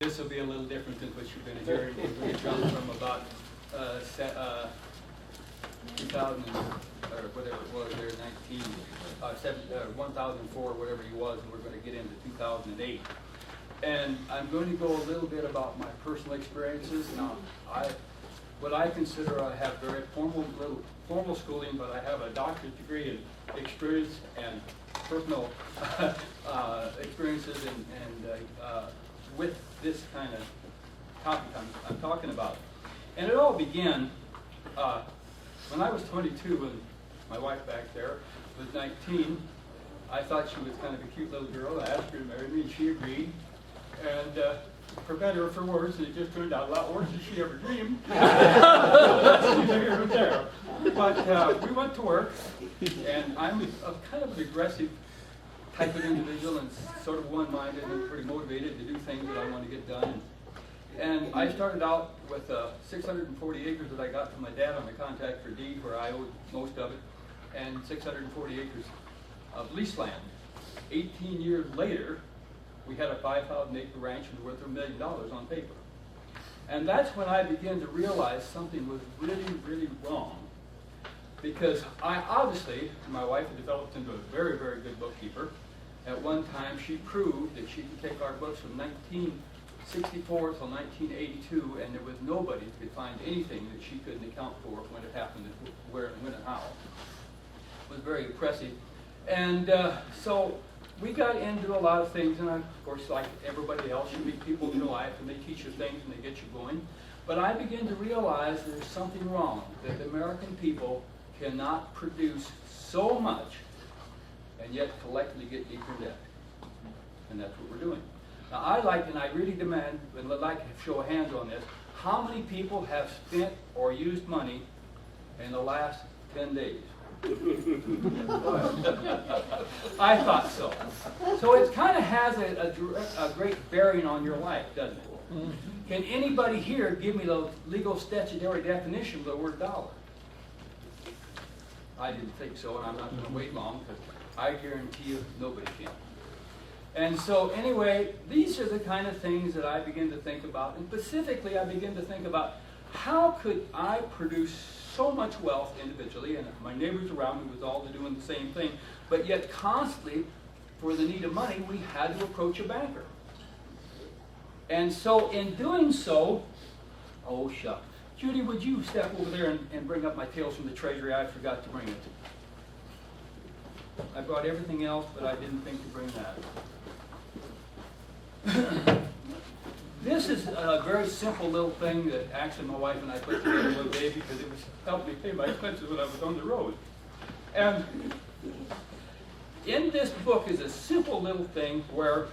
This will be a little different than what you're going to hear. We're going to jump from about 2000 or whatever it was there, 1004, whatever he was, and we're going to get into 2008. And I'm going to go a little bit about my personal experiences. Now, what I consider, I have very formal schooling, but I have a doctorate degree in experience and personal experiences and with this kind of topic I'm talking about. And it all began when I was 22 and my wife back there was 19. I thought she was kind of a cute little girl. I asked her to marry me and she agreed. And for better or for worse, it just turned out a lot worse than she ever dreamed. There. But we went to work, and I'm kind of an aggressive type of individual and sort of one-minded and pretty motivated to do things that I want to get done. And I started out with 640 acres that I got from my dad on the contract for deed, where I owed most of it, and 640 acres of lease land. 18 years later, we had a 5,000-acre ranch and worth $1 million on paper. And that's when I began to realize something was really, really wrong. Because obviously, my wife had developed into a very, very good bookkeeper. At one time, she proved that she could take our books from 1964 till 1982, and there was nobody who could find anything that she couldn't account for when it happened, where and when and how. It was very impressive. And so we got into a lot of things, and of course, like everybody else, you meet people in your life, and they teach you things, and they get you going. But I began to realize there's something wrong, that the American people cannot produce so much and yet collectively get deeper in debt. And that's what we're doing. Now, I really demand, and I'd like to show hands on this, how many people have spent or used money in the last 10 days? I thought so. So it kind of has a great bearing on your life, doesn't it? Can anybody here give me the legal statutory definition of the word dollar? I didn't think so, and I'm not going to wait long, because I guarantee you nobody can. And so anyway, these are the kind of things that I begin to think about, and specifically I begin to think about how could I produce so much wealth individually, and my neighbors around me was all doing the same thing, but yet constantly, for the need of money, we had to approach a banker. And so in doing so, oh shucks, Judy, would you step over there and bring up my tales from the treasury? I forgot to bring it. I brought everything else, but I didn't think to bring that. This is a very simple little thing that actually my wife and I put together one day because it was helped me pay my expenses when I was on the road. And in this book is a simple little thing where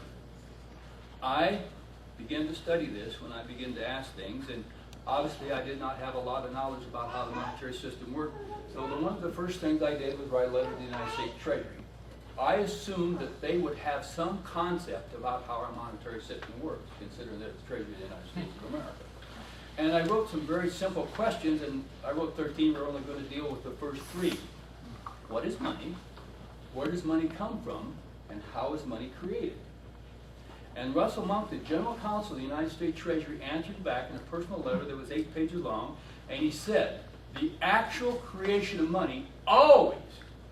I began to study this when I began to ask things, and obviously I did not have a lot of knowledge about how the monetary system worked. So one of the first things I did was write a letter to the United States Treasury. I assumed that they would have some concept about how our monetary system works, considering that it's the Treasury of the United States of America. And I wrote some very simple questions, and I wrote 13. We're only going to deal with the first 3. What is money? Where does money come from? And how is money created? And Russell Monk, the General Counsel of the United States Treasury, answered back in a personal letter that was 8 pages long, and he said, the actual creation of money always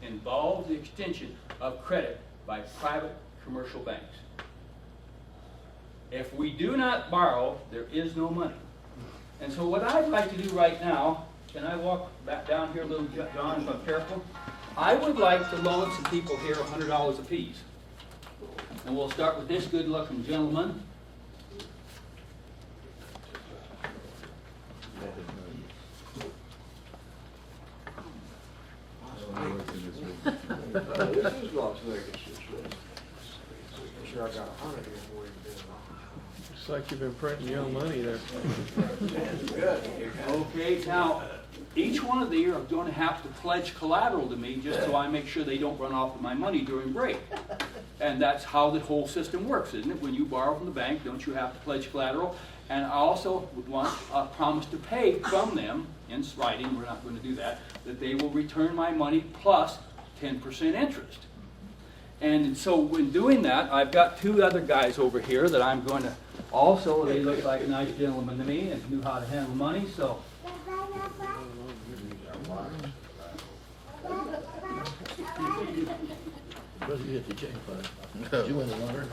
involves the extension of credit by private commercial banks. If we do not borrow, there is no money. And so what I'd like to do right now, can I walk back down here a little, John, if I'm careful? I would like to loan some people here $100 apiece. And we'll start with this good-looking gentleman. This is Las Vegas. Sure, I got 100 here for you. Looks like you've been printing your own money there. Good. Okay, now, each one of these are going to have to pledge collateral to me just so I make sure they don't run off with my money during break. And that's how the whole system works, isn't it? When you borrow from the bank, don't you have to pledge collateral? And I also would want a promise to pay from them, in writing, we're not going to do that they will return my money plus 10% interest. And so when doing that, I've got 2 other guys over here that I'm going to Also, they looked like nice gentlemen to me and knew how to handle money, so. Brother, you hit the jackpot. Did you win the lottery?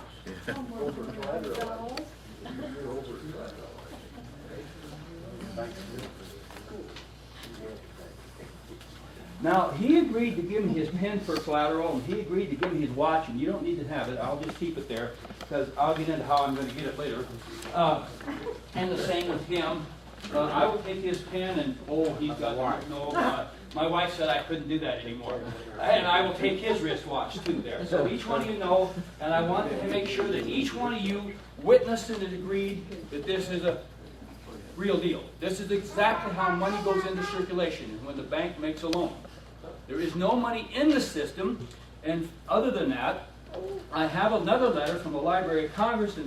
Now, he agreed to give me his pen for collateral, and he agreed to give me his watch, and you don't need to have it. I'll just keep it there, because I'll get into how I'm going to get it later. And the same with him. I will take his pen, and he's got no. My wife said I couldn't do that anymore. And I will take his wristwatch too there. So each one of you know, and I want to make sure that each one of you witnessed and agreed that this is a real deal. This is exactly how money goes into circulation when the bank makes a loan. There is no money in the system, and other than that, I have another letter from the Library of Congress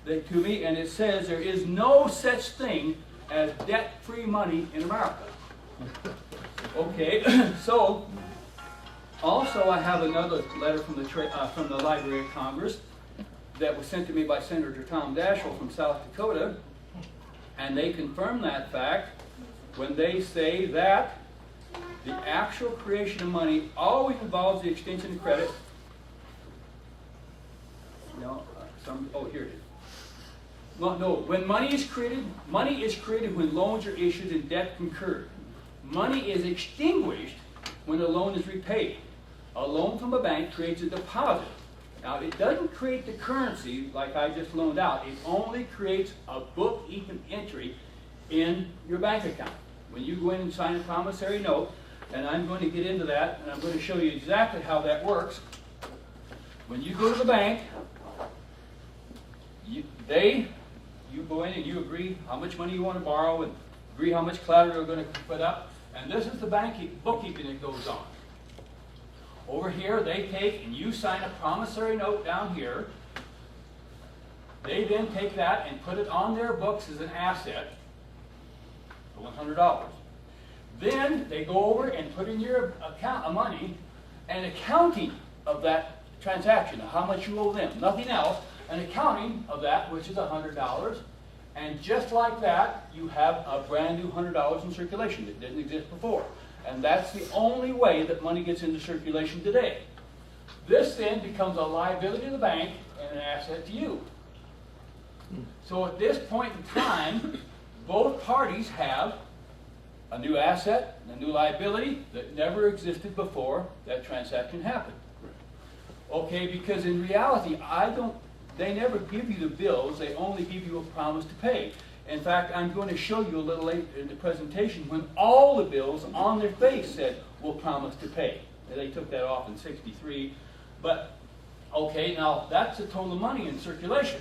to me, and it says there is no such thing as debt-free money in America. Okay, so also I have another letter from the Library of Congress that was sent to me by Senator Tom Daschle from South Dakota, and they confirm that fact when they say that the actual creation of money always involves the extension of credit. Here it is. Well, no, when money is created when loans are issued and debt incurred. Money is extinguished when a loan is repaid. A loan from a bank creates a deposit. Now, it doesn't create the currency like I just loaned out. It only creates a bookkeeping entry in your bank account. When you go in and sign a promissory note, and I'm going to get into that, and I'm going to show you exactly how that works. When you go to the bank, you go in and you agree how much money you want to borrow and agree how much collateral you're going to put up. And this is the bookkeeping that goes on. Over here, they take and you sign a promissory note down here. They then take that and put it on their books as an asset for $100. Then they go over and put in your account of money an accounting of that transaction, of how much you owe them, nothing else, an accounting of that, which is $100. And just like that, you have a brand new $100 in circulation that didn't exist before. And that's the only way that money gets into circulation today. This then becomes a liability to the bank and an asset to you. So at this point in time, both parties have a new asset and a new liability that never existed before that transaction happened. Okay, because in reality, they never give you the bills, they only give you a promise to pay. In fact, I'm going to show you a little later in the presentation when all the bills on their face said, "We'll promise to pay." And they took that off in '63. But, okay, now that's the total money in circulation.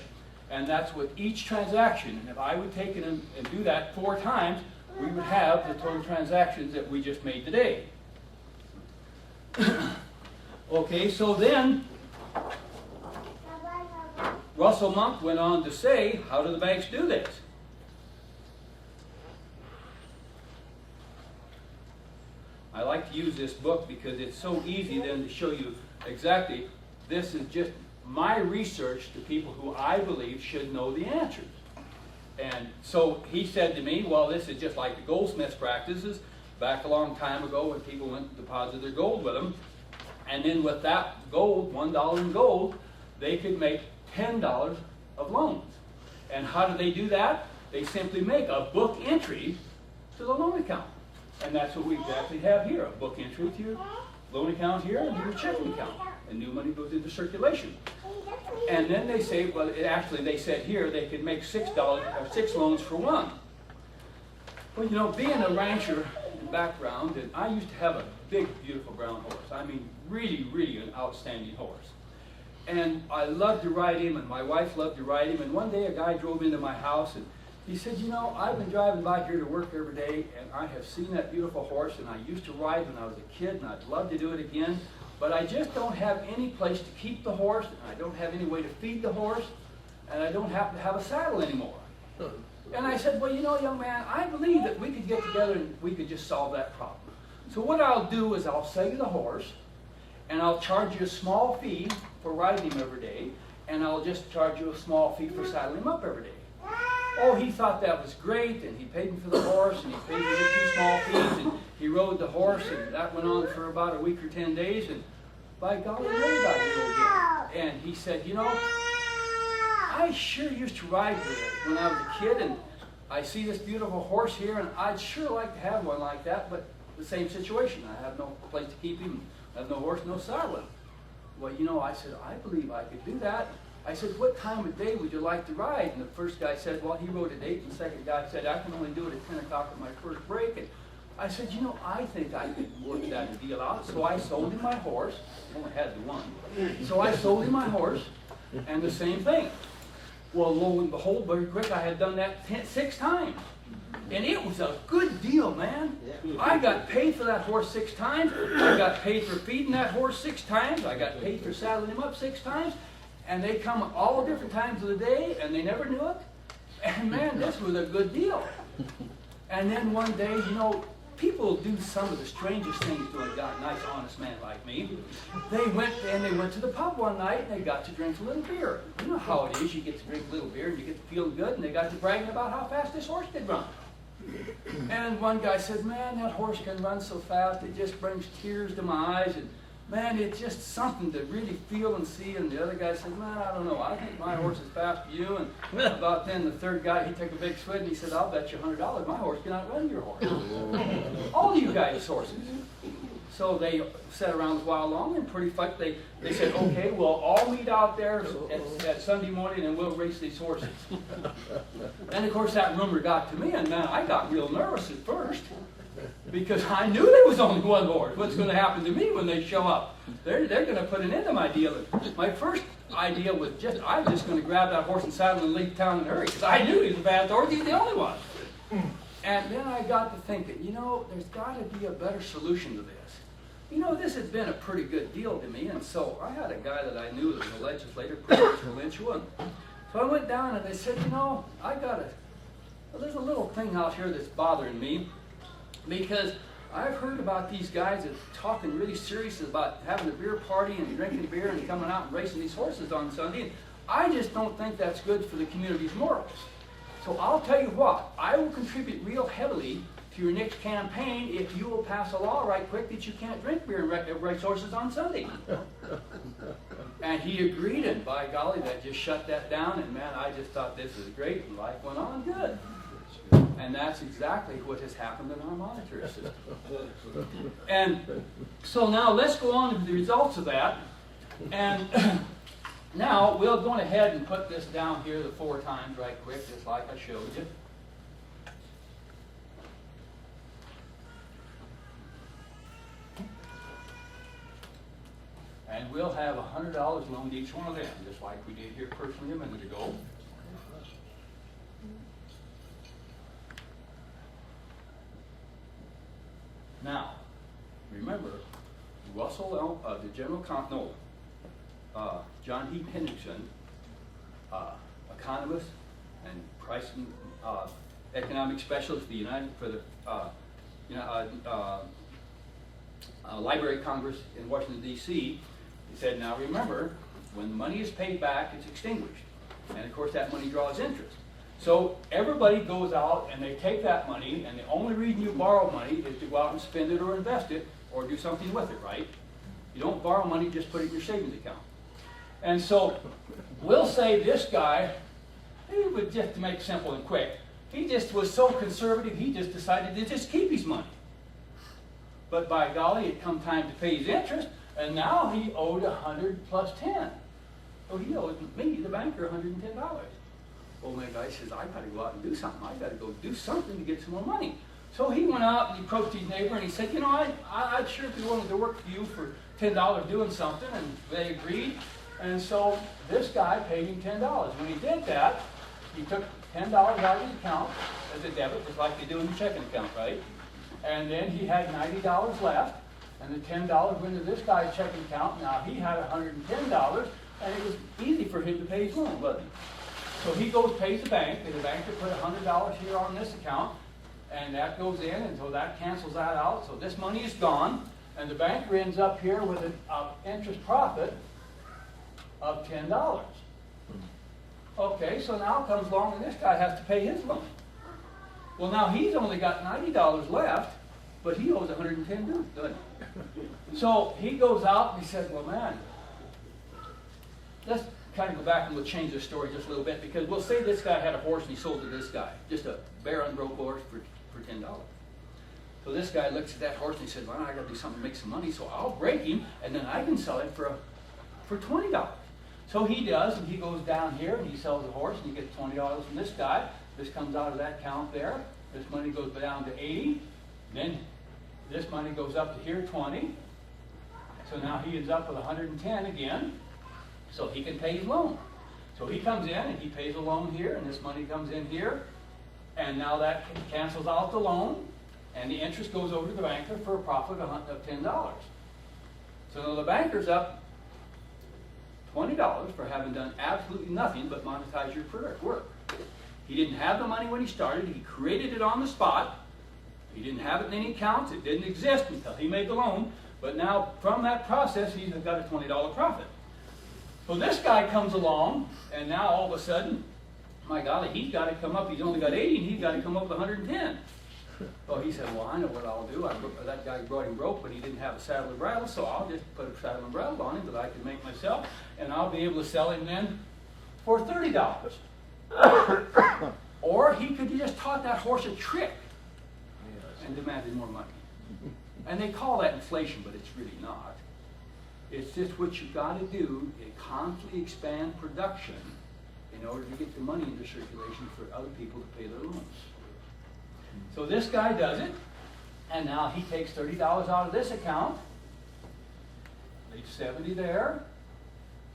And that's with each transaction. And if I would take it and do that 4 times, we would have the total transactions that we just made today. Okay, so then Russell Monk went on to say, how do the banks do this? I like to use this book because it's so easy then to show you exactly. This is just my research to people who I believe should know the answers. And so he said to me, well, this is just like the goldsmith's practices back a long time ago when people went and deposited their gold with them. And then with that gold, $1 in gold, they could make $10 of loans. And how do they do that? They simply make a book entry to the loan account. And that's what we exactly have here, a book entry to your loan account here and your checking account. And new money goes into circulation. And then they say, well, they said here they could make $6 or 6 loans for 1. Well, you know, being a rancher in background, and I used to have a big, beautiful brown horse. I mean, really, really an outstanding horse. And I loved to ride him, and my wife loved to ride him. And one day a guy drove into my house, and he said, you know, I've been driving by here to work every day, and I have seen that beautiful horse, and I used to ride when I was a kid, and I'd love to do it again. But I just don't have any place to keep the horse, and I don't have any way to feed the horse, and I don't happen to have a saddle anymore. And I said, well, you know, young man, I believe that we could get together and we could just solve that problem. So what I'll do is I'll sell you the horse, and I'll charge you a small fee for riding him every day, and I'll just charge you a small fee for saddling him up every day. he thought that was great, and he paid him for the horse, and he paid him the 2 small fees, and he rode the horse, and that went on for about a week or 10 days, and by golly, he really got real again. And he said, you know, I sure used to ride with it when I was a kid, and I see this beautiful horse here, and I'd sure like to have one like that, but the same situation. I have no place to keep him. I have no horse, no saddle. Well, you know, I said, I believe I could do that. I said, what time of day would you like to ride? And the first guy said, well, he rode at 8, and the second guy said, I can only do it at 10 o'clock at my first break. And I said, you know, I think I could work that deal out. So I sold him my horse. I only had the one. So I sold him my horse, and the same thing. Well, lo and behold, very quick, I had done that 6 times. And it was a good deal, man. I got paid for that horse 6 times. I got paid for feeding that horse 6 times. I got paid for saddling him up 6 times. And they come all different times of the day, and they never knew it. And man, this was a good deal. And then one day, you know, people do some of the strangest things to a guy, nice, honest man like me. They went to the pub one night, and they got to drink a little beer. You know how it is, you get to drink a little beer, and you get to feel good, and they got to bragging about how fast this horse could run. And one guy said, man, that horse can run so fast, it just brings tears to my eyes, and man, it's just something to really feel and see. And the other guy said, man, I don't know, I think my horse is fast for you. And about then, the third guy, he took a big swig, and he said, I'll bet you $100 my horse cannot run your horse. All of you guys' horses. So they sat around a while long, and pretty much they said, okay, we'll all meet out there at Sunday morning, and we'll race these horses. And of course, that rumor got to me, and man, I got real nervous at first, because I knew there was only one horse. What's going to happen to me when they show up? They're going to put an end to my deal. My first idea was I was just going to grab that horse and saddle and leave town in a hurry, because I knew he was a fast horse. He's the only one. And then I got to thinking, you know, there's got to be a better solution to this. You know, this has been a pretty good deal to me, and so I had a guy that I knew that was a legislator, pretty influential, and so I went down and I said, you know, there's a little thing out here that's bothering me, because I've heard about these guys that are talking really serious about having a beer party and drinking beer and coming out and racing these horses on Sunday, and I just don't think that's good for the community's morals. So I'll tell you what, I will contribute real heavily to your next campaign if you will pass a law right quick that you can't drink beer and race horses on Sunday. And he agreed, and by golly, that just shut that down, and man, I just thought this is great, and life went on good. And that's exactly what has happened in our monetary system. And so now let's go on to the results of that. And now we'll go ahead and put this down here the 4 times right quick, just like I showed you. And we'll have $100 loaned to each one of them, just like we did here personally a minute ago. Now, remember, John Heap Hendrickson, economist and pricing economic specialist for the Library of Congress in Washington, D.C., he said, now remember, when the money is paid back, it's extinguished. And of course, that money draws interest. So everybody goes out and they take that money, and the only reason you borrow money is to go out and spend it or invest it or do something with it, right? You don't borrow money, just put it in your savings account. And so we'll say this guy, he would, just to make it simple and quick, he just was so conservative, he just decided to just keep his money. But by golly, it come time to pay his interest, and now he owed 100 plus 10. So he owed me, the banker, $110. Old man guy says, I gotta go out and do something. I gotta go do something to get some more money. So he went out and he approached his neighbor and he said, you know, I'd sure be willing to work for you for $10 doing something, and they agreed. And so this guy paid him $10. When he did that, he took $10 out of his account as a debit, just like they do in the checking account, right? And then he had $90 left, and the $10 went into this guy's checking account. Now he had $110, and it was easy for him to pay his loan, wasn't it? So he goes, pays the bank, and the bank will put $100 here on this account, and that goes in, and so that cancels that out. So this money is gone, and the banker ends up here with an interest profit of $10. Okay, so now comes along and this guy has to pay his loan. Well, now he's only got $90 left, but he owes 110 due, doesn't he? So he goes out and he says, well, man, let's kind of go back and we'll change the story just a little bit, because we'll say this guy had a horse and he sold to this guy, just a bare unbroke horse for $10. So this guy looks at that horse and he says, well, I got to do something to make some money, so I'll break him and then I can sell it for $20. So he does, and he goes down here and he sells the horse and he gets $20 from this guy. This comes out of that account there. This money goes down to 80. Then this money goes up to here, 20. So now he ends up with 110 again, so he can pay his loan. So he comes in and he pays a loan here, and this money comes in here, and now that cancels out the loan, and the interest goes over to the banker for a profit of $10. So the banker's up $20 for having done absolutely nothing but monetize your work. He didn't have the money when he started. He created it on the spot. He didn't have it in any accounts. It didn't exist until he made the loan. But now, from that process, he's got a $20 profit. So this guy comes along, and now all of a sudden, my golly, he's got to come up. He's only got 80, and he's got to come up with 110. So he said, well, I know what I'll do. That guy brought him rope, but he didn't have a saddle and bridle, so I'll just put a saddle and bridle on him that I can make myself, and I'll be able to sell him then for $30. Or he could have just taught that horse a trick and demanded more money. And they call that inflation, but it's really not. It's just what you've got to do is constantly expand production in order to get the money into circulation for other people to pay their loans. So this guy does it, and now he takes $30 out of this account, leaves 70 there.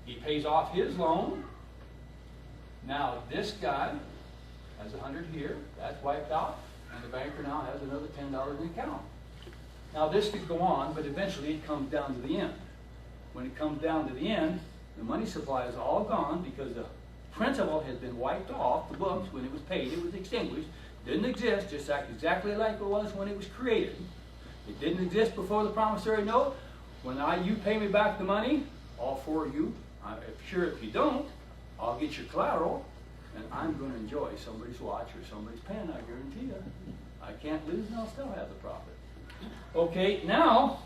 He pays off his loan. Now this guy has 100 here, that's wiped out, and the banker now has another $10 in the account. Now this could go on, but eventually it comes down to the end. When it comes down to the end, the money supply is all gone because the principal has been wiped off the books. When it was paid, it was extinguished. Didn't exist, just exactly like it was when it was created. It didn't exist before the promissory note. When you pay me back the money, all four of you, if you don't, I'll get your collateral, and I'm going to enjoy somebody's watch or somebody's pen, I guarantee you. I can't lose, and I'll still have the profit. Okay, now,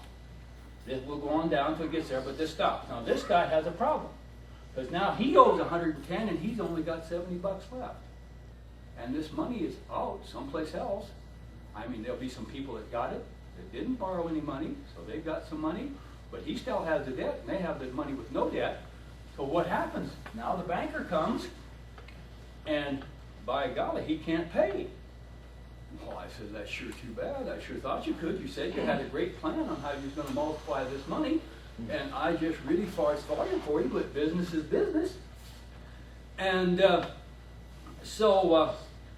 we'll go on down until it gets there, but this stops. Now, this guy has a problem, because now he owes 110, and he's only got 70 bucks left. And this money is out someplace else. I mean, there'll be some people that got it, that didn't borrow any money, so they've got some money, but he still has the debt, and they have the money with no debt. So what happens? Now the banker comes, and by golly, he can't pay. Well, I said, that's sure too bad. I sure thought you could. You said you had a great plan on how you was going to multiply this money, and I just really sorry for you, but business is business. And so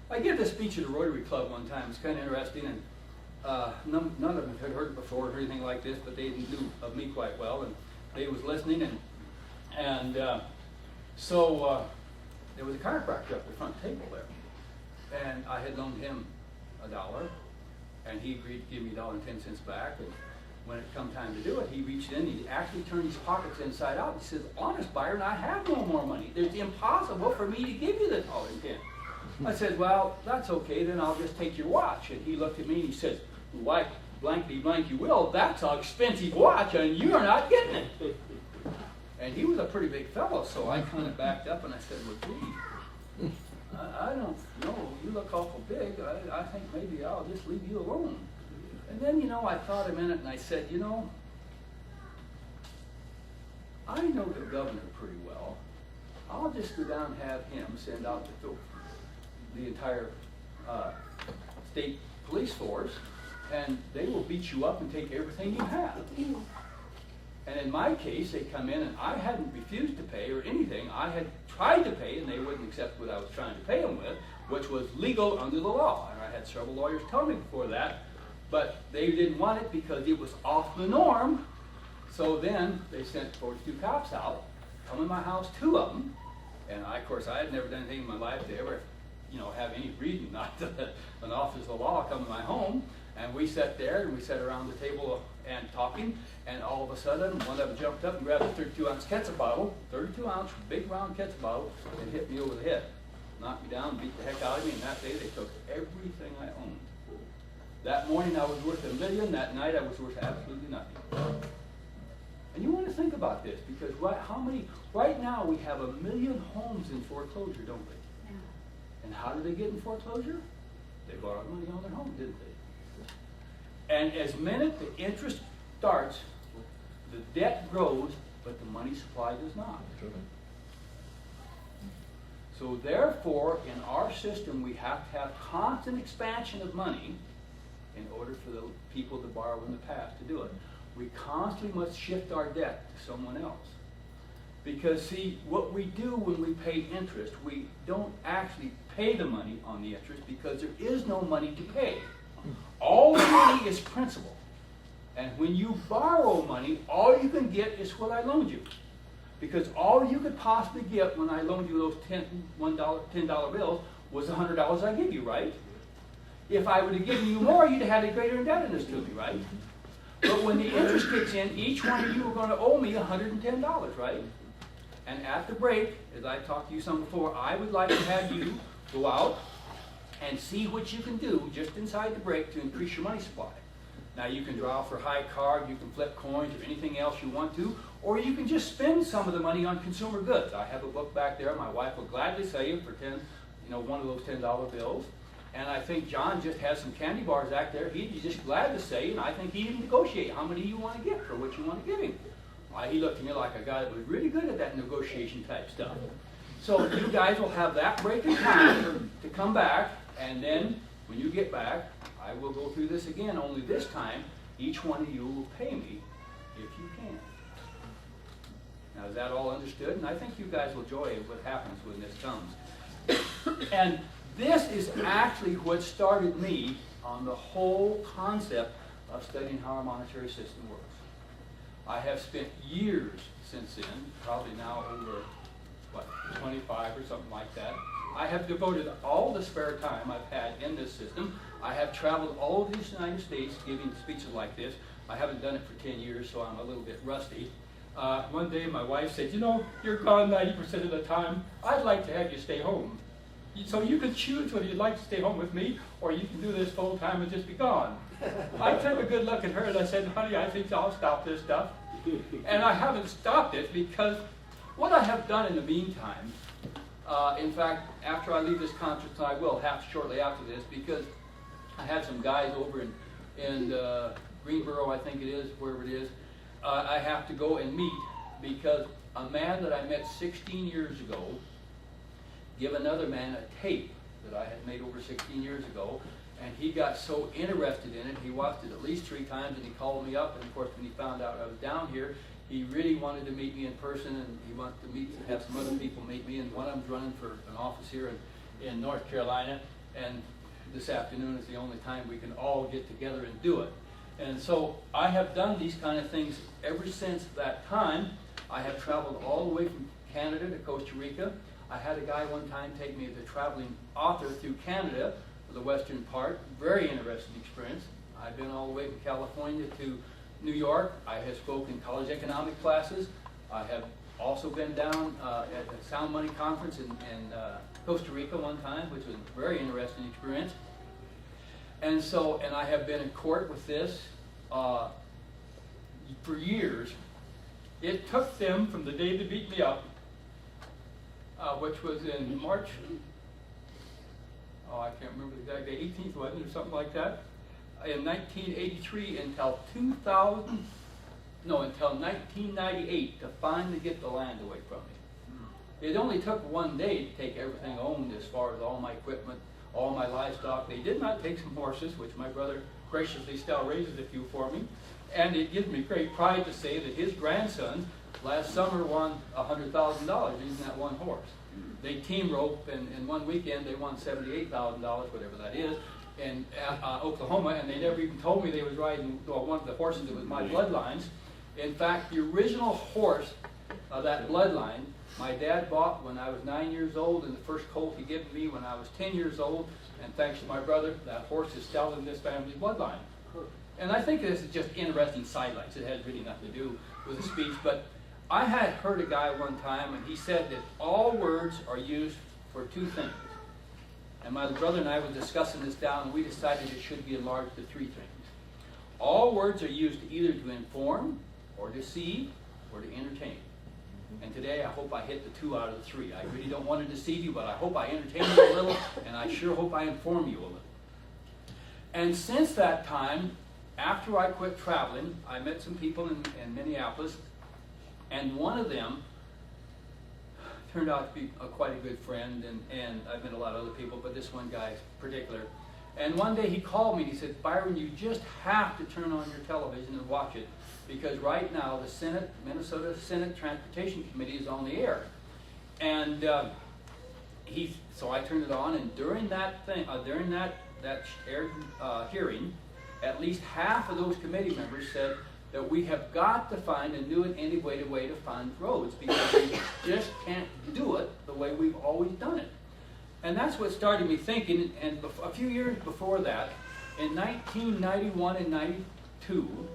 I gave this speech at a Rotary Club one time. It's kind of interesting, and none of them had heard it before or anything like this, but they knew of me quite well, and they was listening, and so there was a chiropractor at the front table there, and I had loaned him $1, and he agreed to give me $1.10 back. And when it come time to do it, he reached in, he actually turned his pockets inside out. He says, honest, Byron, I have no more money. It's impossible for me to give you the $1.10. I said, well, that's okay, then I'll just take your watch. And he looked at me and he said, why, blankety blank you will, that's an expensive watch and you're not getting it. And he was a pretty big fellow, so I kind of backed up and I said, well, gee, I don't know, you look awful big. I think maybe I'll just leave you alone. And then, I thought a minute and I said, I know the governor pretty well. I'll just go down and have him send out the entire state police force, and they will beat you up and take everything you have. And in my case, they come in, and I hadn't refused to pay or anything. I had tried to pay, and they wouldn't accept what I was trying to pay them with, which was legal under the law. And I had several lawyers tell me before that, but they didn't want it because it was off the norm. So then they sent 42 cops out, come in my house, 2 of them, and of course, I had never done anything in my life to ever, have any reason not to let an officer of the law come to my home. And we sat there and we sat around the table and talking, and all of a sudden one of them jumped up and grabbed a 32-ounce ketchup bottle, 32-ounce big round ketchup bottle, and hit me over the head. Knocked me down, beat the heck out of me, and that day they took everything I owned. That morning I was worth $1 million, that night I was worth absolutely nothing. And you want to think about this, because right now we have 1 million homes in foreclosure, don't we? Yeah. And how did they get in foreclosure? They borrowed money on their home, didn't they? And as minute the interest starts, the debt grows, but the money supply does not. So therefore, in our system, we have to have constant expansion of money in order for the people to borrow in the past to do it. We constantly must shift our debt to someone else. Because see, what we do when we pay interest, we don't actually pay the money on the interest because there is no money to pay. All the money is principal. And when you borrow money, all you can get is what I loaned you. Because all you could possibly get when I loaned you those $10 bills was the $100 I give you, right? If I would have given you more, you'd have had a greater indebtedness to me, right? But when the interest kicks in, each one of you are going to owe me $110, right? And at the break, as I talked to you some before, I would like to have you go out and see what you can do just inside the break to increase your money supply. Now you can draw for high card, you can flip coins or anything else you want to, or you can just spend some of the money on consumer goods. I have a book back there my wife will gladly sell you for one of those $10 bills. And I think John just has some candy bars back there. He'd be just glad to say, and I think he'd even negotiate how many you want to get for what you want to give him. He looked at me like a guy that was really good at that negotiation type stuff. So you guys will have that break in time to come back, and then when you get back, I will go through this again, only this time, each one of you will pay me if you can. Now, is that all understood? And I think you guys will enjoy what happens when this comes. And this is actually what started me on the whole concept of studying how our monetary system works. I have spent years since then, probably now over, 25 or something like that. I have devoted all the spare time I've had in this system. I have traveled all over the United States giving speeches like this. I haven't done it for 10 years, so I'm a little bit rusty. One day my wife said, you're gone 90% of the time. I'd like to have you stay home. So you can choose whether you'd like to stay home with me or you can do this full time and just be gone. I took a good look at her and I said, honey, I think I'll stop this stuff. And I haven't stopped it because what I have done in the meantime, in fact, after I leave this conference, I will have shortly after this, because I have some guys over in Greenboro, I think it is, wherever it is, I have to go and meet because a man that I met 16 years ago give another man a tape that I had made over 16 years ago, and he got so interested in it, he watched it at least 3 times, and he called me up, and of course when he found out I was down here, he really wanted to meet me in person, and he wanted to have some other people meet me, and one of them's running for an office here in North Carolina, and this afternoon is the only time we can all get together and do it. And so I have done these kind of things ever since that time. I have traveled all the way from Canada to Costa Rica. I had a guy one time take me as a traveling author through Canada, the western part. Very interesting experience. I've been all the way from California to New York. I have spoken college economic classes. I have also been down at the Sound Money Conference in Costa Rica one time, which was a very interesting experience. And I have been in court with this for years. It took them from the day they beat me up, which was in March, I can't remember the exact day, 18th, wasn't it, or something like that, in 1983 until 1998 to finally get the land away from me. It only took one day to take everything owned as far as all my equipment, all my livestock. They did not take some horses, which my brother graciously still raises a few for me. And it gives me great pride to say that his grandson last summer won $100,000 using that one horse. They team roped, and in one weekend they won $78,000, whatever that is, in Oklahoma, and they never even told me they was riding one of the horses that was my bloodlines. In fact, the original horse of that bloodline my dad bought when I was 9 years old, and the first colt he gave me when I was 10 years old. And thanks to my brother, that horse is still in this family's bloodline. And I think this is just interesting sidelights. It has really nothing to do with the speech. But I had heard a guy one time, and he said that all words are used for two things. And my brother and I were discussing this down, and we decided it should be enlarged to three things. All words are used either to inform, or deceive, or to entertain. And today I hope I hit the 2 out of the 3. I really don't want to deceive you, but I hope I entertain you a little, and I sure hope I inform you a little. And since that time, after I quit traveling, I met some people in Minneapolis, and one of them turned out to be quite a good friend, and I've met a lot of other people, but this one guy in particular. And one day he called me and he said, Byron, you just have to turn on your television and watch it, because right now the Minnesota Senate Transportation Committee is on the air. And so I turned it on, and during that hearing, at least half of those committee members said that we have got to find a new and innovative way to fund roads, because we just can't do it the way we've always done it. And that's what started me thinking. And a few years before that, in 1991 and 92,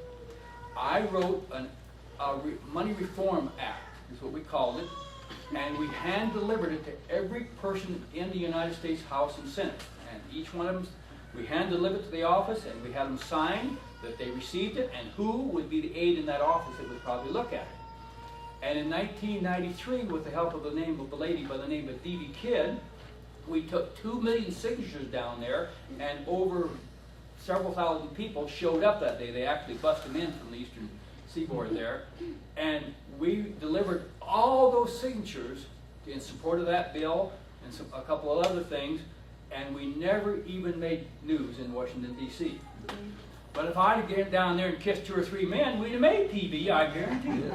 I wrote a Money Reform Act, is what we called it, and we hand-delivered it to every person in the United States House and Senate. And each one of them, we hand-delivered it to the office, and we had them sign that they received it, and who would be the aide in that office that would probably look at it. And in 1993, with the help of a lady by the name of D.B. Kidd, we took 2 million signatures down there, and over several thousand people showed up that day. They actually busted them in from the eastern seaboard there. And we delivered all those signatures in support of that bill and a couple of other things, and we never even made news in Washington, D.C. But if I'd get down there and kissed 2 or 3 men, we'd have made TV, I guarantee you.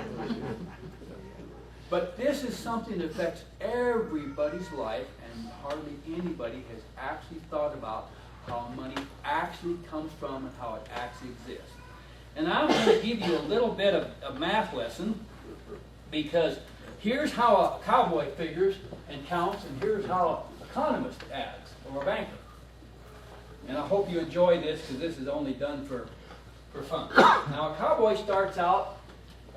But this is something that affects everybody's life, and hardly anybody has actually thought about how money actually comes from and how it actually exists. And I'm going to give you a little bit of a math lesson, because here's how a cowboy figures and counts, and here's how an economist adds, or a banker. And I hope you enjoy this, because this is only done for fun. Now, a cowboy starts out,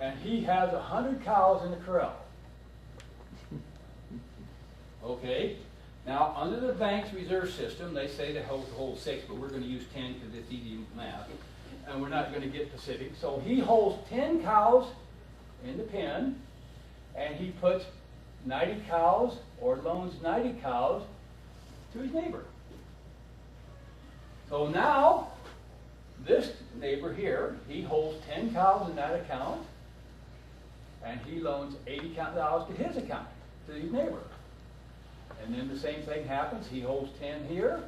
and he has 100 cows in the corral. Okay? Now, under the bank's reserve system, they say they hold 6, but we're going to use 10 because it's easy math. And we're not going to get specific. So he holds 10 cows in the pen, and he puts 90 cows, or loans 90 cows, to his neighbor. So now, this neighbor here, he holds 10 cows in that account, and he loans $80 to his account, to his neighbor. And then the same thing happens. He holds 10 here,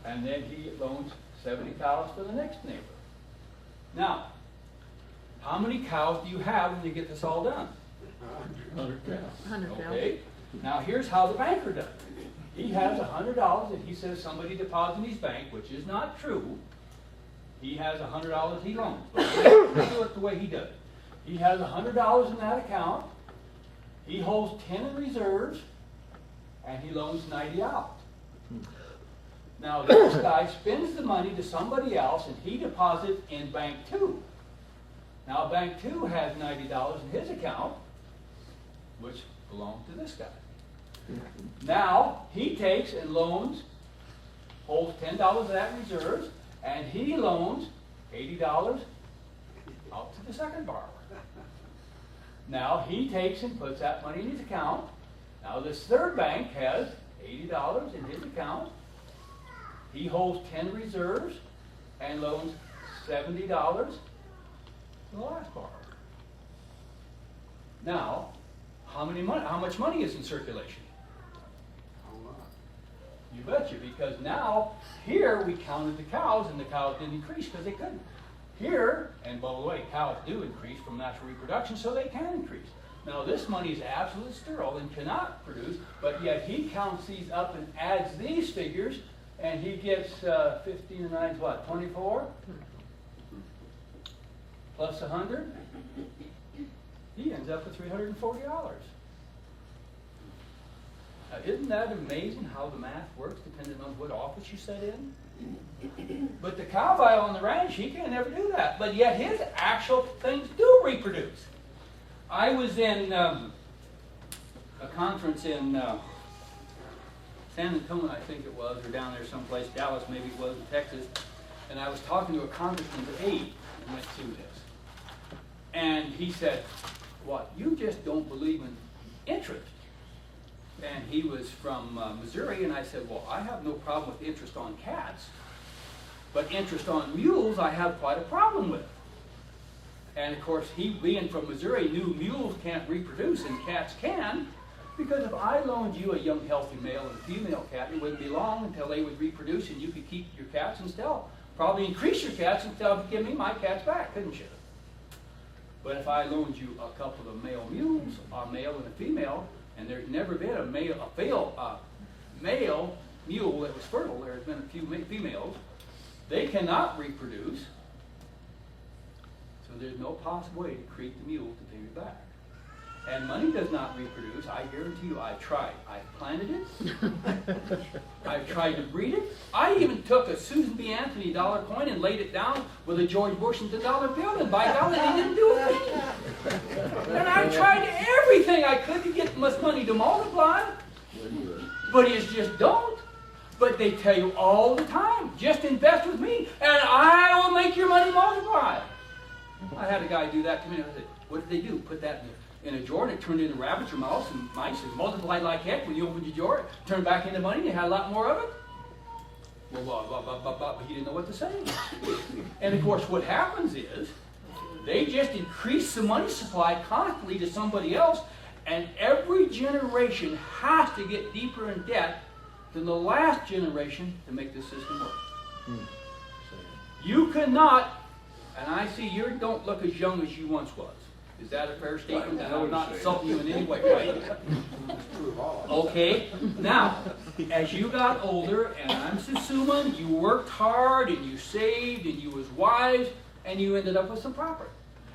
and then he loans 70 cows to the next neighbor. Now, how many cows do you have when you get this all done? 100 cows. 100 cows. Okay. Now here's how the banker does it. He has $100 and he says somebody deposited in his bank, which is not true. He has $100 he loans, but let's do it the way he does it. He has $100 in that account. He holds 10 in reserves, and he loans 90 out. Now this guy spends the money to somebody else, and he deposits in Bank 2. Now Bank 2 has $90 in his account, which belongs to this guy. Now he takes and loans, holds $10 of that in reserves, and he loans $80 out to the second borrower. Now he takes and puts that money in his account. Now this third bank has $80 in his account. He holds 10 reserves and loans $70 to the last borrower. Now, how much money is in circulation? You betcha, because now here we counted the cows, and the cows didn't increase because they couldn't. Here, and by the way, cows do increase from natural reproduction, so they can increase. Now this money is absolutely sterile and cannot produce, but yet he counts these up and adds these figures, and he gets 15 and 9 is what, 24? Plus 100? He ends up with $340. Isn't that amazing how the math works depending on what office you sit in? But the cowboy on the ranch, he can never do that. But yet his actual things do reproduce. I was in a conference in San Antonio, I think it was, or down there someplace, Dallas maybe it was, in Texas, and I was talking to a congressman's aide and went through this. And he said, "What, you just don't believe in interest?" And he was from Missouri, and I said, "Well, I have no problem with interest on cats, but interest on mules I have quite a problem with." And of course, he being from Missouri knew mules can't reproduce and cats can, because if I loaned you a young healthy male and a female cat, it wouldn't be long until they would reproduce and you could keep your cats and still probably increase your cats and still give me my cats back, couldn't you? But if I loaned you a couple of male mules, a male and a female, and there's never been a male mule that was fertile, there's been a few females, they cannot reproduce, so there's no possible way to create the mule to pay you back. And money does not reproduce. I guarantee you, I've tried. I've planted it. I've tried to breed it. I even took a Susan B. Anthony dollar coin and laid it down with a George Washington dollar bill, and by golly, they didn't do a thing. And I tried everything I could to get this money to multiply, but it's just don't. But they tell you all the time, just invest with me, and I will make your money multiply. I had a guy do that to me, and I said, "What did they do? Put that in a drawer, and it turned into rabbits or mouse and mice and multiplied like heck. When you opened your drawer, it turned back into money, and you had a lot more of it." Well, but he didn't know what to say. And of course, what happens is, they just increase the money supply constantly to somebody else, and every generation has to get deeper in debt than the last generation to make this system work. You cannot, and I see you don't look as young as you once was. Is that a fair statement? And I'm not insulting you in any way, right? Okay. Now, as you got older, and I'm assuming you worked hard, and you saved, and you was wise, and you ended up with some property.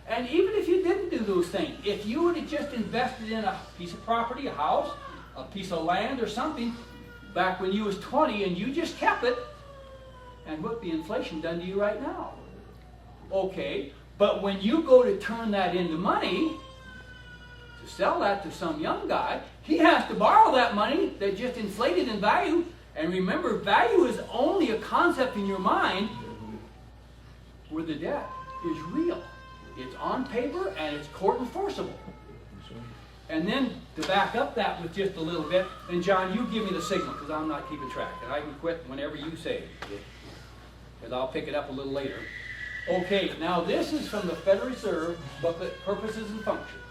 And even if you didn't do those things, if you would have just invested in a piece of property, a house, a piece of land or something, back when you was 20, and you just kept it, and what the inflation done to you right now? Okay. But when you go to turn that into money, to sell that to some young guy, he has to borrow that money that just inflated in value. And remember, value is only a concept in your mind where the debt is real. It's on paper and it's court enforceable. And then to back up that with just a little bit, and John, you give me the signal because I'm not keeping track. And I can quit whenever you say it, because I'll pick it up a little later. Okay, now this is from the Federal Reserve Booklet, Purposes and Functions.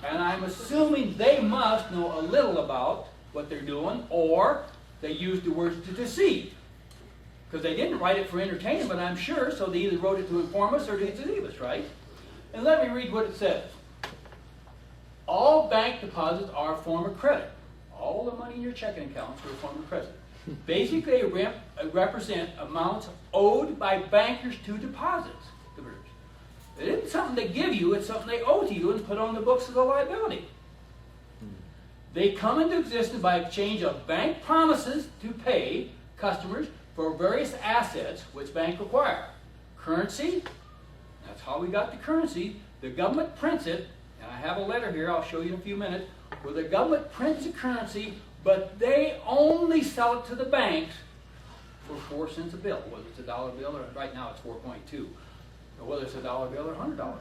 And I'm assuming they must know a little about what they're doing, or they used the words to deceive. Because they didn't write it for entertainment, I'm sure, so they either wrote it to inform us or to deceive us, right? And let me read what it says. All bank deposits are a form of credit. All the money in your checking accounts are a form of credit. Basically, they represent amounts owed by bankers to deposits. It isn't something they give you, it's something they owe to you and put on the books as a liability. They come into existence by exchange of bank promises to pay customers for various assets which banks require. Currency, that's how we got the currency. The government prints it, and I have a letter here I'll show you in a few minutes, where the government prints the currency, but they only sell it to the banks for 4 cents a bill, whether it's a dollar bill or right now it's 4.2, or whether it's a dollar bill or a $100 bill.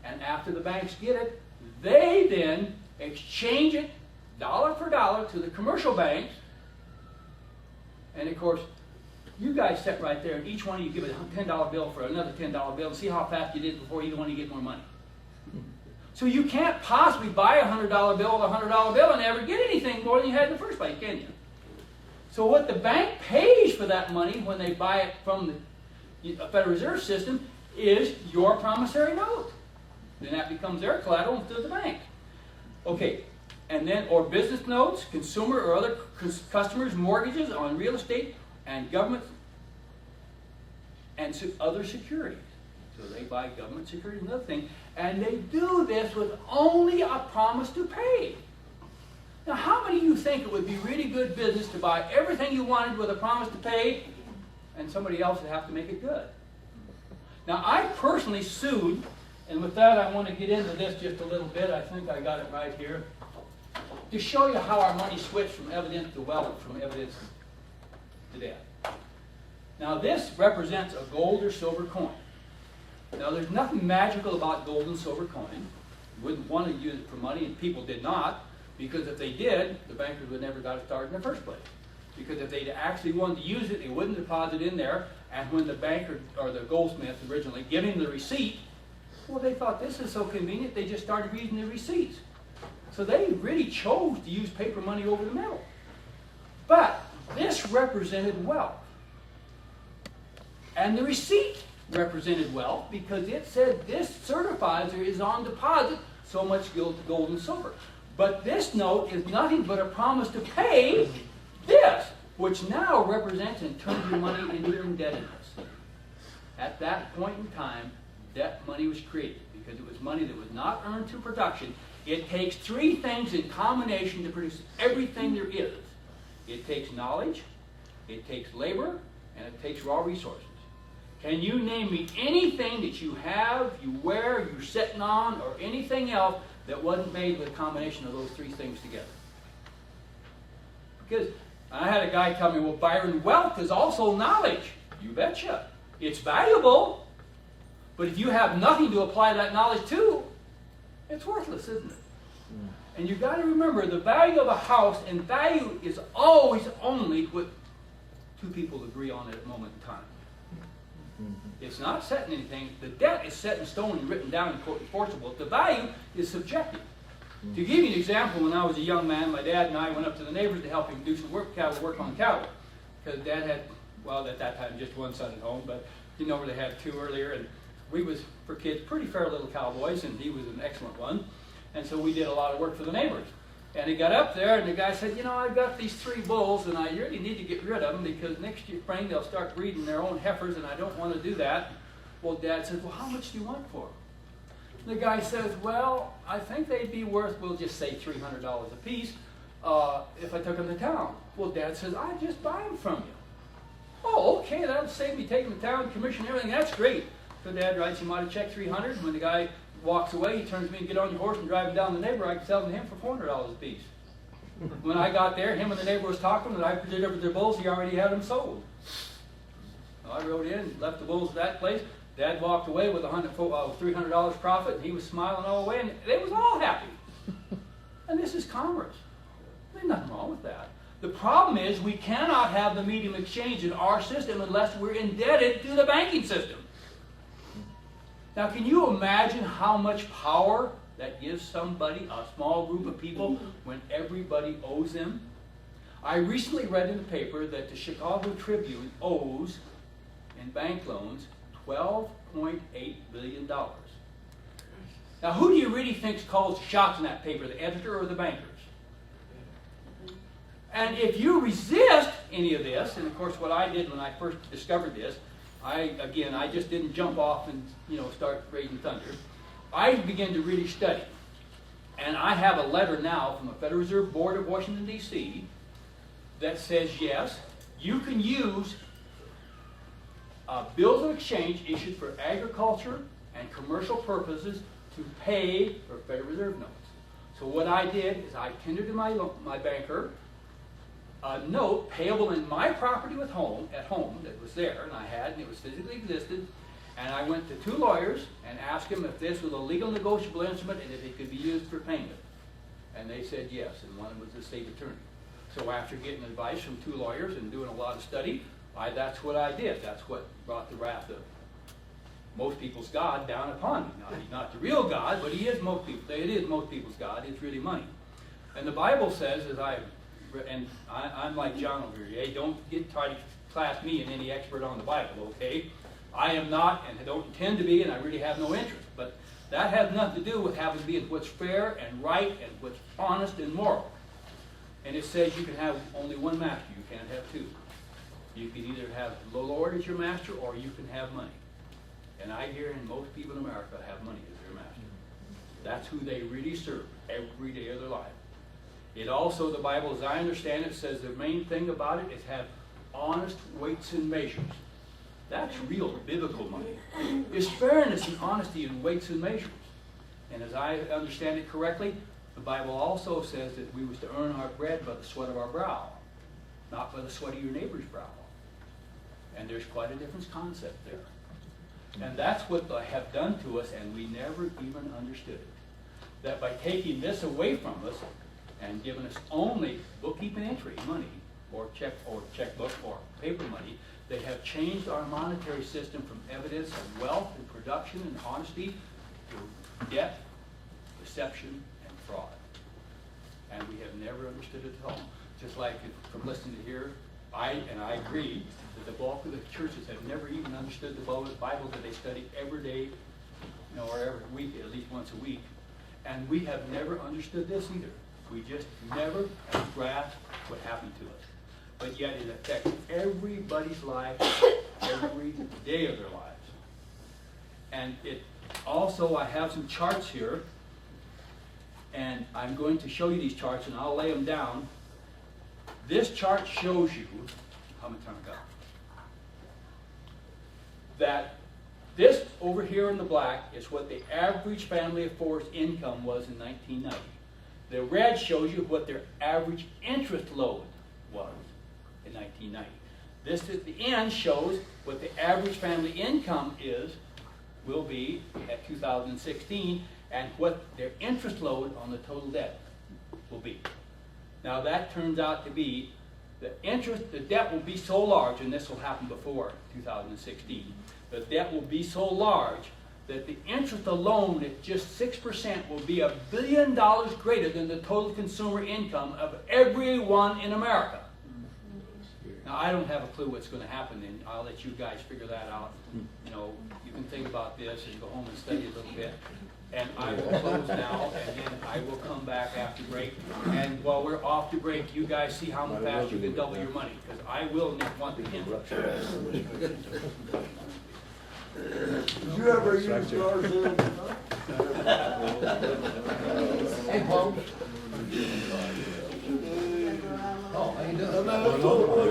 And after the banks get it, they then exchange it dollar for dollar to the commercial banks. And of course, you guys sit right there, and each one of you give a $10 bill for another $10 bill and see how fast you did before either one of you get more money. So you can't possibly buy a $100 bill with a $100 bill and never get anything more than you had in the first place, can you? So what the bank pays for that money when they buy it from the Federal Reserve System is your promissory note. Then that becomes their collateral to the bank. Okay, and then, or business notes, consumer or other customers' mortgages on real estate and government and other securities. So they buy government securities and other things, and they do this with only a promise to pay. Now, how many of you think it would be really good business to buy everything you wanted with a promise to pay, and somebody else would have to make it good? Now, I personally sued, and with that I want to get into this just a little bit. I think I got it right here. To show you how our money switched from evidence to wealth, from evidence to debt. Now, this represents a gold or silver coin. Now, there's nothing magical about gold and silver coin. You wouldn't want to use it for money, and people did not, because if they did, the bankers would never got it started in the first place. Because if they actually wanted to use it, they wouldn't deposit in there, and when the banker, or the goldsmith originally, gave him the receipt, well, they thought this is so convenient, they just started reading the receipts. So they really chose to use paper money over the metal. But this represented wealth. And the receipt represented wealth because it said this certifies there is on deposit so much gold and silver. But this note is nothing but a promise to pay this, which now represents and turns your money into your indebtedness. At that point in time, debt money was created because it was money that was not earned through production. It takes three things in combination to produce everything there is. It takes knowledge, it takes labor, and it takes raw resources. Can you name me anything that you have, you wear, you're sitting on, or anything else that wasn't made with a combination of those three things together? Because I had a guy tell me, well, Byron, wealth is also knowledge. You betcha. It's valuable, but if you have nothing to apply that knowledge to, it's worthless, isn't it? And you've got to remember, the value of a house, and value is always only what two people agree on at a moment in time. It's not set in anything. The debt is set in stone and written down and quote enforceable. The value is subjective. To give you an example, when I was a young man, my dad and I went up to the neighbors to help him do some work on cattle. Because Dad had, well, at that time, just one son at home, but you know where they had two earlier. And we was, for kids, pretty fair little cowboys, and he was an excellent one. And so we did a lot of work for the neighbors. And he got up there, and the guy said, you know, I've got these 3 bulls, and I really need to get rid of them because next spring they'll start breeding their own heifers, and I don't want to do that. Well, Dad said, well, how much do you want for them? The guy says, well, I think they'd be worth, we'll just say $300 a piece if I took them to town. Well, Dad says, I'd just buy them from you. Oh, okay, that'll save me taking them to town, commission, everything. That's great. So Dad writes him out a check, $300. When the guy walks away, he turns to me and get on your horse and drive him down the neighbor. I can sell them to him for $400 a piece. When I got there, him and the neighbor was talking, and I delivered their bulls. He already had them sold. So I rode in, left the bulls at that place. Dad walked away with $300 profit, and he was smiling all the way, and they was all happy. And this is commerce. There's nothing wrong with that. The problem is we cannot have the medium exchange in our system unless we're indebted to the banking system. Now, can you imagine how much power that gives somebody, a small group of people, when everybody owes them? I recently read in the paper that the Chicago Tribune owes, in bank loans, $12.8 billion. Now, who do you really think calls shots in that paper, the editor or the bankers? And if you resist any of this, and of course what I did when I first discovered this, I just didn't jump off and start raising thunder. I began to really study. And I have a letter now from the Federal Reserve Board of Washington, D.C. that says, yes, you can use bills of exchange issued for agriculture and commercial purposes to pay for Federal Reserve notes. So what I did is I tendered to my banker a note payable in my property at home that was there, and it was physically existed, and I went to 2 lawyers and asked them if this was a legal negotiable instrument and if it could be used for payment. And they said yes, and one was the state attorney. So after getting advice from 2 lawyers and doing a lot of study, that's what I did. That's what brought the wrath of most people's God down upon me. Now, he's not the real God, but he is most people. It is most people's God. It's really money. And the Bible says, I'm like John over here, hey, don't try to class me in any expert on the Bible, okay? I am not, and I don't intend to be, and I really have no interest. But that has nothing to do with having to be what's fair and right and what's honest and moral. And it says you can have only one master. You can't have 2. You can either have the Lord as your master, or you can have money. And I hear in most people in America have money as their master. That's who they really serve every day of their life. It also, the Bible, as I understand it, says the main thing about it is have honest weights and measures. That's real biblical money. There's fairness and honesty in weights and measures. And as I understand it correctly, the Bible also says that we was to earn our bread by the sweat of our brow, not by the sweat of your neighbor's brow. And there's quite a different concept there. And that's what they have done to us, and we never even understood it. That by taking this away from us and giving us only bookkeeping entry money, or checkbook, or paper money, they have changed our monetary system from evidence of wealth and production and honesty to debt, deception, and fraud. And we have never understood it at all. Just like from listening to here, I agree that the bulk of the churches have never even understood the Bible that they study every day, or every week, at least once a week. And we have never understood this either. We just never have grasped what happened to us. But yet it affects everybody's life every day of their lives. And it also, I have some charts here, and I'm going to show you these charts, and I'll lay them down. This chart shows you, how much time I got? That this over here in the black is what the average family of four's income was in 1990. The red shows you what their average interest load was in 1990. This at the end shows what the average family income will be at 2016, and what their interest load on the total debt will be. Now that turns out to be the debt will be so large, and this will happen before 2016. The debt will be so large that the interest alone at just 6% will be $1 billion greater than the total consumer income of everyone in America. Now, I don't have a clue what's going to happen, and I'll let you guys figure that out. You can think about this and go home and study a little bit. And I will close now, and then I will come back after break. And while we're off to break, you guys see how fast you can double your money, because I will not want the interest. Did you ever use yours in? Hey, Paul. Oh, how you doing? And I told